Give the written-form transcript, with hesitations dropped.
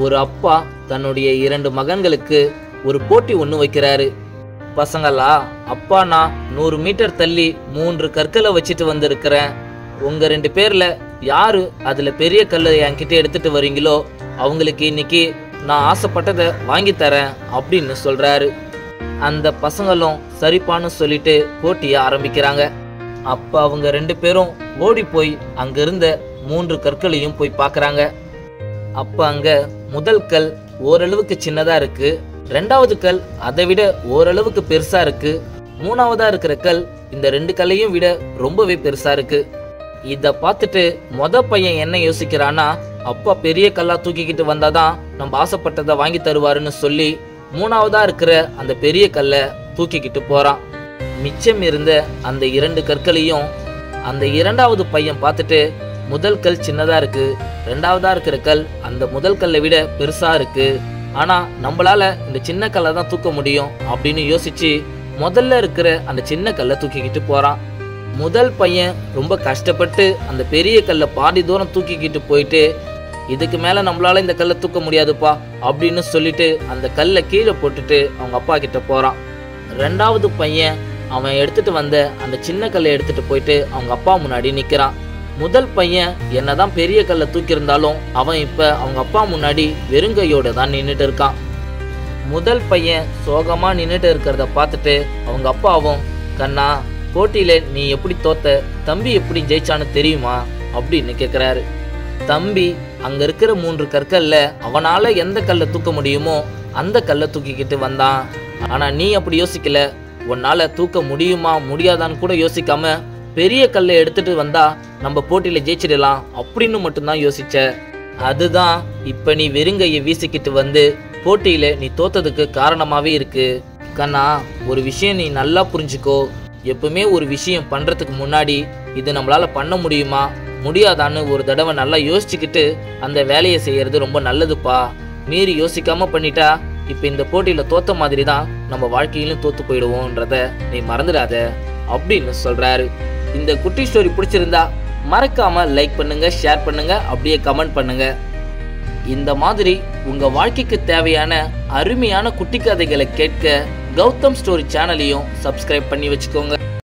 ஒரு அப்பா தன்னுடைய 2 மகன்களுக்கு ஒரு போட்டி ஒன்று வைக்கிறாரு. பசங்களா, அப்பா நான் 100 மீட்டர் தள்ளி 3 கற்களை வச்சுட்டு வந்திருக்கிறேன். உங்க 2 பேர்ல யாரு அதுல பெரிய கல்லை என்கிட்ட எடுத்துட்டு வரீங்களோ அவங்களுக்கு இன்னைக்கு நான் ஆசைப்பட்டதை வாங்கி தரேன் அப்படின்னு சொல்றாரு. அந்த பசங்களும் சரிப்பான்னு சொல்லிட்டு போட்டியை ஆரம்பிக்கிறாங்க. அப்ப அவங்க 2 பேரும் ஓடி போய் அங்க இருந்த 3 கற்களையும் போய் பார்க்கறாங்க. அப்ப அங்க முதல் கல் ஓரளவுக்கு சின்னதா இருக்கு, 2வது கல் அதை விட ஓரளவுக்கு பெருசா இருக்கு, 3வதா இருக்கிற கல் இந்த 2 கல்லையும் விட ரொம்பவே பெருசா இருக்கு. இத பார்த்துட்டு பையன் என்ன யோசிக்கிறான்னா, அப்பா பெரிய கல்லா தூக்கிக்கிட்டு வந்தாதான் நம்ம ஆசைப்பட்டதை வாங்கி தருவாருன்னு சொல்லி 3வதா இருக்கிற அந்த பெரிய கல்லை தூக்கிக்கிட்டு போறான். மிச்சம் இருந்த அந்த 2 கற்களையும் அந்த 2வது பையன் பார்த்துட்டு, முதல் கல் சின்னதா இருக்கு, 2வதா இருக்கிற கல் அந்த முதல் கல்லை விட பெருசா இருக்கு, ஆனா நம்மளால இந்த சின்ன கல்லை தான் தூக்க முடியும் அப்படின்னு யோசிச்சு முதல்ல இருக்கிற அந்த சின்ன கல்லை தூக்கிக்கிட்டு போறான். முதல் பையன் ரொம்ப கஷ்டப்பட்டு அந்த பெரிய கல்லை பாதி தூரம் தூக்கிக்கிட்டு போயிட்டு, இதுக்கு மேல நம்மளால இந்த கல்லை தூக்க முடியாதுப்பா அப்படின்னு சொல்லிட்டு அந்த கல்லை கீழே போட்டுட்டு அவங்க அப்பா கிட்ட போறான். 2வது பையன் அவன் எடுத்துட்டு வந்த அந்த சின்ன கல்லை எடுத்துட்டு போயிட்டு அவங்க அப்பா முன்னாடி நிக்கிறான். முதல் பையன் என்னதான் பெரிய கல்லை தூக்கியிருந்தாலும் அவன் இப்ப அவங்க அப்பா முன்னாடி வெறுங்கையோட தான் நின்றுட்டு இருக்கான். முதல் பையன் சோகமா நின்றுட்டு இருக்கிறத பார்த்துட்டு அவங்க அப்பாவும், கண்ணா, போட்டியில நீ எப்படி தோத்த, தம்பி எப்படி ஜெயிச்சான்னு தெரியுமா அப்படின்னு கேட்கிறாரு. தம்பி அங்க இருக்கிற 3 கற்கள்ல அவனால எந்த கல்லை தூக்க முடியுமோ அந்த கல்லை தூக்கிக்கிட்டு வந்தான். ஆனா நீ அப்படி யோசிக்கல, உன்னால தூக்க முடியுமா முடியாதான்னு கூட யோசிக்காம பெரிய கல்லை எடுத்துட்டு வந்தா நம்ம போட்டியில ஜெயிச்சிடலாம் அப்படின்னு மட்டும்தான் யோசிச்ச. அதுதான் இப்ப நீ வெறுங்கையை வீசிக்கிட்டு வந்து போட்டியில நீ தோத்ததுக்கு காரணமாவே இருக்கு. கண்ணா, ஒரு விஷயம் நீ நல்லா புரிஞ்சுக்கோ, எப்பவுமே ஒரு விஷயம் பண்றதுக்கு முன்னாடி இது நம்மளால பண்ண முடியுமா முடியாதான்னு ஒரு தடவை நல்லா யோசிச்சுக்கிட்டு அந்த வேலையை செய்யறது ரொம்ப நல்லதுப்பா. மீறி யோசிக்காம பண்ணிட்டா இப்ப இந்த போட்டியில தோத்த மாதிரி தான் நம்ம வாழ்க்கையிலும் தோத்து போயிடுவோம்ன்றத நீ மறந்துடாத அப்படின்னு சொல்றாரு. இந்த குட்டி ஸ்டோரி பிடிச்சிருந்தா மறக்காம லைக் பண்ணுங்க, ஷேர் பண்ணுங்க, அப்படியே கமெண்ட் பண்ணுங்க. இந்த மாதிரி உங்க வாழ்க்கைக்கு தேவையான அருமையான குட்டி கதைகளை கேட்க கௌதம் ஸ்டோரி சேனலையும் சப்ஸ்கிரைப் பண்ணி வச்சுக்கோங்க.